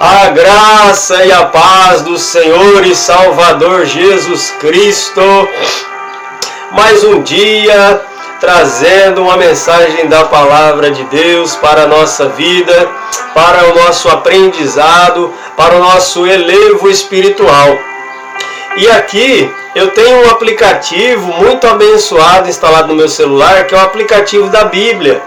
A graça e a paz do Senhor e Salvador Jesus Cristo. Mais um dia trazendo uma mensagem da Palavra de Deus para a nossa vida, para o nosso aprendizado, para o nosso elevo espiritual. E aqui eu tenho um aplicativo muito abençoado instalado no meu celular, que é o aplicativo da Bíblia.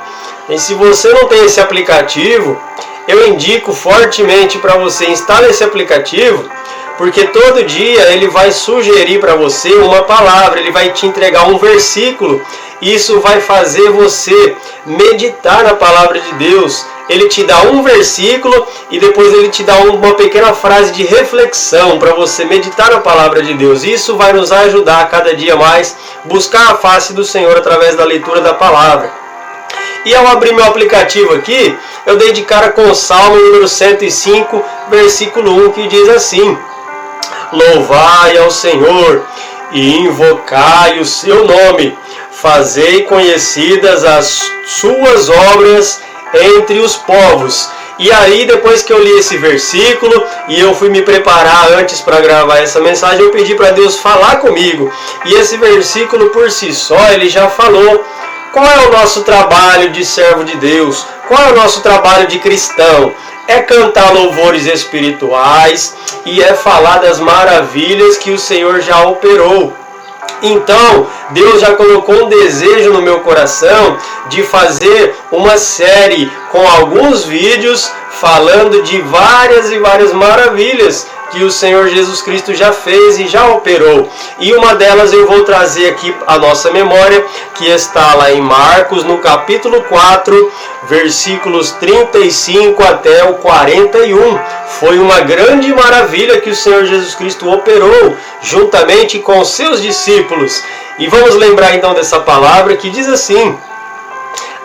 E se você não tem esse aplicativo, eu indico fortemente para você instalar esse aplicativo, porque todo dia ele vai sugerir para você uma palavra, ele vai te entregar um versículo, e isso vai fazer você meditar na palavra de Deus. Ele te dá um versículo e depois ele te dá uma pequena frase de reflexão para você meditar na palavra de Deus. Isso vai nos ajudar a cada dia mais buscar a face do Senhor através da leitura da palavra. E ao abrir meu aplicativo aqui, eu dei de cara com o Salmo número 105, versículo 1, que diz assim: Louvai ao Senhor e invocai o seu nome, fazei conhecidas as suas obras entre os povos. E aí, depois que eu li esse versículo e eu fui me preparar antes para gravar essa mensagem, eu pedi para Deus falar comigo. E esse versículo por si só, ele já falou. Qual é o nosso trabalho de servo de Deus? Qual é o nosso trabalho de cristão? É cantar louvores espirituais e é falar das maravilhas que o Senhor já operou. Então, Deus já colocou um desejo no meu coração de fazer uma série com alguns vídeos falando de várias e várias maravilhas que o Senhor Jesus Cristo já fez e já operou. E uma delas eu vou trazer aqui à nossa memória, que está lá em Marcos, no capítulo 4, versículos 35 até o 41. Foi uma grande maravilha que o Senhor Jesus Cristo operou, juntamente com os seus discípulos. E vamos lembrar então dessa palavra que diz assim: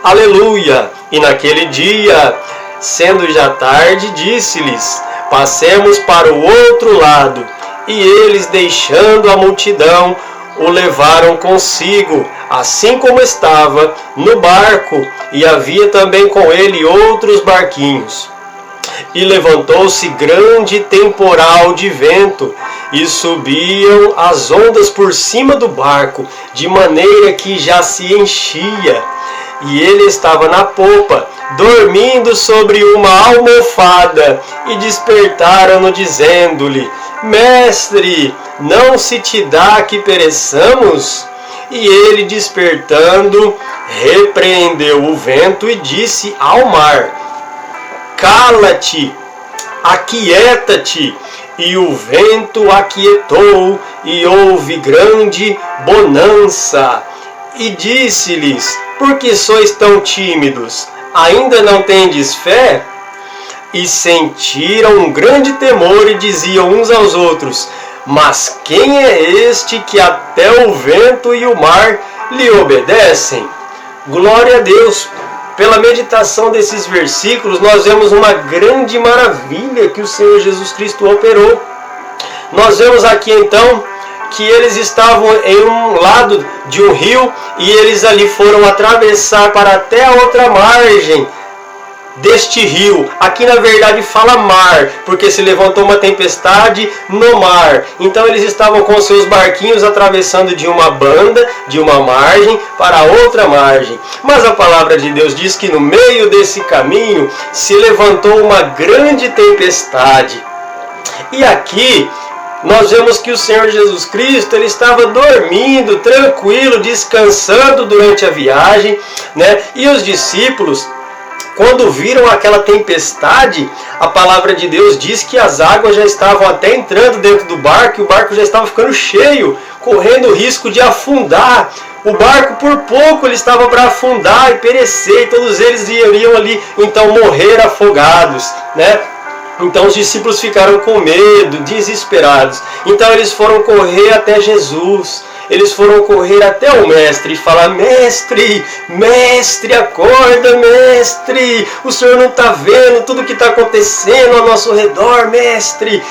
Aleluia! E naquele dia, sendo já tarde, disse-lhes: Passemos para o outro lado. E eles, deixando a multidão, o levaram consigo, assim como estava, no barco, e havia também com ele outros barquinhos. E levantou-se grande temporal de vento, e subiam as ondas por cima do barco, de maneira que já se enchia. E ele estava na popa, dormindo sobre uma almofada, e despertaram-no, dizendo-lhe: Mestre, não se te dá que pereçamos? E ele, despertando, repreendeu o vento e disse ao mar: Cala-te, aquieta-te. E o vento aquietou, e houve grande bonança. E disse-lhes: Por que sois tão tímidos? Ainda não tendes fé? E sentiram um grande temor e diziam uns aos outros: Mas quem é este que até o vento e o mar lhe obedecem? Glória a Deus! Pela meditação desses versículos, nós vemos uma grande maravilha que o Senhor Jesus Cristo operou. Nós vemos aqui então que eles estavam em um lado de um rio e eles ali foram atravessar para até a outra margem deste rio. Aqui na verdade fala mar, porque se levantou uma tempestade no mar. Então eles estavam com seus barquinhos atravessando de uma banda, de uma margem para outra margem. Mas a palavra de Deus diz que no meio desse caminho se levantou uma grande tempestade. E aqui nós vemos que o Senhor Jesus Cristo, ele estava dormindo, tranquilo, descansando durante a viagem, né? E os discípulos, quando viram aquela tempestade, a palavra de Deus diz que as águas já estavam até entrando dentro do barco, e o barco já estava ficando cheio, correndo o risco de afundar. O barco por pouco ele estava para afundar e perecer, e todos eles iriam ali então morrer afogados, né? Então os discípulos ficaram com medo, desesperados. Então eles foram correr até Jesus. Eles foram correr até o mestre e falar: Mestre, mestre, acorda, mestre. O senhor não está vendo tudo que está acontecendo ao nosso redor, mestre.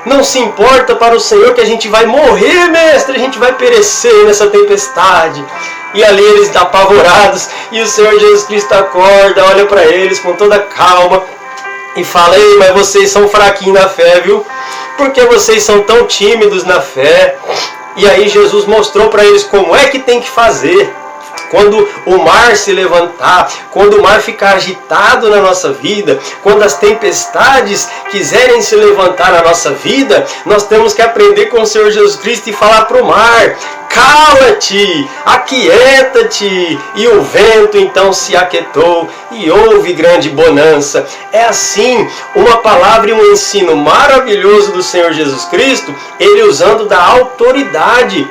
Não se importa para o Senhor que a gente vai morrer, mestre. A gente vai perecer nessa tempestade. E ali eles apavorados. E o Senhor Jesus Cristo acorda, olha para eles com toda calma e fala: ei, mas vocês são fraquinhos na fé, viu? Porque vocês são tão tímidos na fé. E aí Jesus mostrou para eles como é que tem que fazer. Quando o mar se levantar, quando o mar ficar agitado na nossa vida, quando as tempestades quiserem se levantar na nossa vida, nós temos que aprender com o Senhor Jesus Cristo e falar para o mar: cala-te, aquieta-te. E o vento então se aquietou e houve grande bonança. É assim, uma palavra e um ensino maravilhoso do Senhor Jesus Cristo, ele usando da autoridade.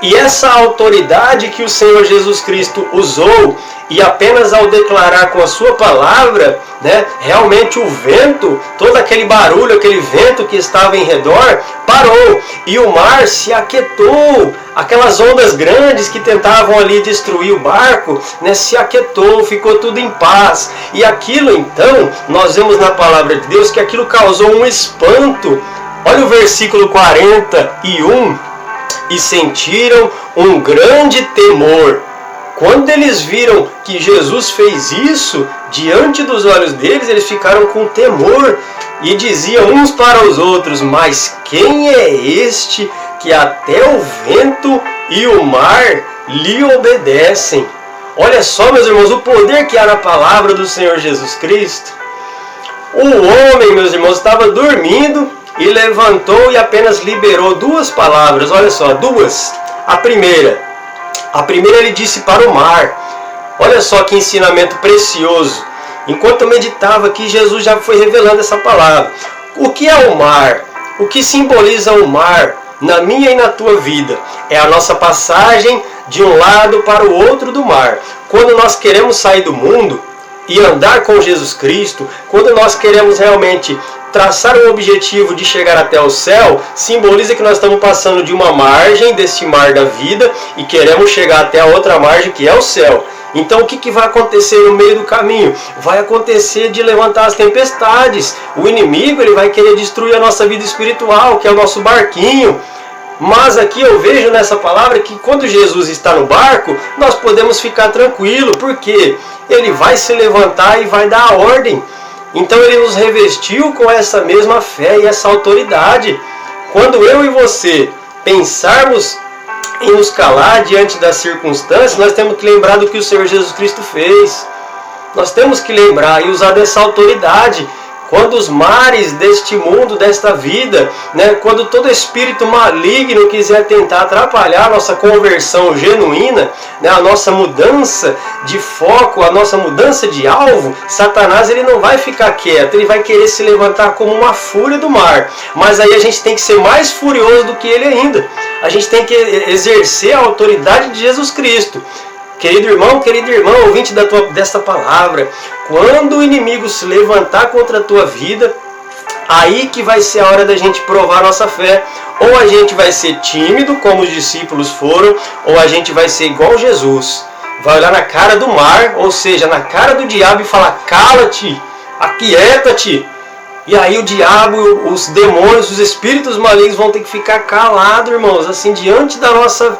E essa autoridade que o Senhor Jesus Cristo usou, e apenas ao declarar com a sua palavra, né, realmente o vento, todo aquele barulho, aquele vento que estava em redor, parou. E o mar se aquietou. Aquelas ondas grandes que tentavam ali destruir o barco, né, se aquietou, ficou tudo em paz. E aquilo então, nós vemos na palavra de Deus que aquilo causou um espanto. Olha o versículo 41. E sentiram um grande temor. Quando eles viram que Jesus fez isso diante dos olhos deles, eles ficaram com temor e diziam uns para os outros: mas quem é este que até o vento e o mar lhe obedecem? Olha só, meus irmãos, o poder que há na palavra do Senhor Jesus Cristo. O homem, meus irmãos, estava dormindo e levantou e apenas liberou duas palavras. Olha só, duas. A primeira ele disse para o mar. Olha só que ensinamento precioso. Enquanto eu meditava aqui, Jesus já foi revelando essa palavra. O que é o mar? O que simboliza o mar na minha e na tua vida? É a nossa passagem de um lado para o outro do mar. Quando nós queremos sair do mundo e andar com Jesus Cristo, quando nós queremos realmente traçar o objetivo de chegar até o céu, simboliza que nós estamos passando de uma margem desse mar da vida e queremos chegar até a outra margem, que é o céu. Então o que vai acontecer no meio do caminho? Vai acontecer de levantar as tempestades. O inimigo ele vai querer destruir a nossa vida espiritual, que é o nosso barquinho. Mas aqui eu vejo nessa palavra que quando Jesus está no barco, nós podemos ficar tranquilos, porque ele vai se levantar e vai dar a ordem. Então ele nos revestiu com essa mesma fé e essa autoridade. Quando eu e você pensarmos em nos calar diante das circunstâncias, nós temos que lembrar do que o Senhor Jesus Cristo fez. Nós temos que lembrar e usar dessa autoridade. Quando os mares deste mundo, desta vida, né, quando todo espírito maligno quiser tentar atrapalhar a nossa conversão genuína, né, a nossa mudança de foco, a nossa mudança de alvo, Satanás ele não vai ficar quieto, ele vai querer se levantar como uma fúria do mar. Mas aí a gente tem que ser mais furioso do que ele ainda. A gente tem que exercer a autoridade de Jesus Cristo. Querido irmão, querida irmã, ouvinte desta palavra, quando o inimigo se levantar contra a tua vida, aí que vai ser a hora da gente provar a nossa fé. Ou a gente vai ser tímido, como os discípulos foram, ou a gente vai ser igual Jesus. Vai olhar na cara do mar, ou seja, na cara do diabo e falar: cala-te, aquieta-te. E aí o diabo, os demônios, os espíritos malignos vão ter que ficar calados, irmãos, assim, diante da nossa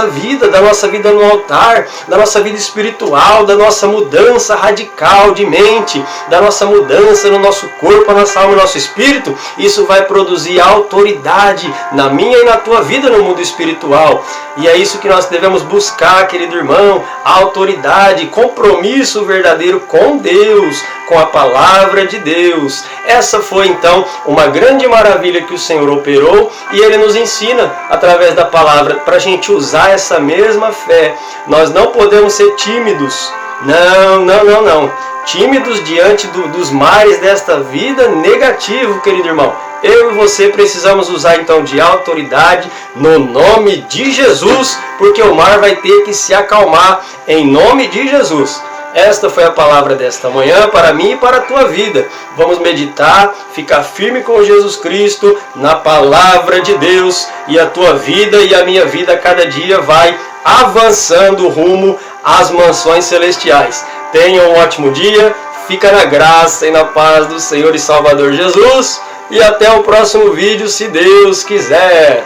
vida no altar, da nossa vida espiritual, da nossa mudança radical de mente, da nossa mudança no nosso corpo, na nossa alma e no nosso espírito. Isso vai produzir autoridade na minha e na tua vida no mundo espiritual. E é isso que nós devemos buscar, querido irmão, autoridade, compromisso verdadeiro com Deus, com a palavra de Deus. Essa foi então uma grande maravilha que o Senhor operou e Ele nos ensina através da palavra para a gente usar essa mesma fé. Nós não podemos ser tímidos, não. Tímidos diante dos mares desta vida, negativo, querido irmão. Eu e você precisamos usar então de autoridade no nome de Jesus, porque o mar vai ter que se acalmar em nome de Jesus. Esta foi a palavra desta manhã para mim e para a tua vida. Vamos meditar, ficar firme com Jesus Cristo na palavra de Deus, e a tua vida e a minha vida cada dia vai avançando rumo às mansões celestiais. Tenha um ótimo dia, fica na graça e na paz do Senhor e Salvador Jesus, e até o próximo vídeo, se Deus quiser.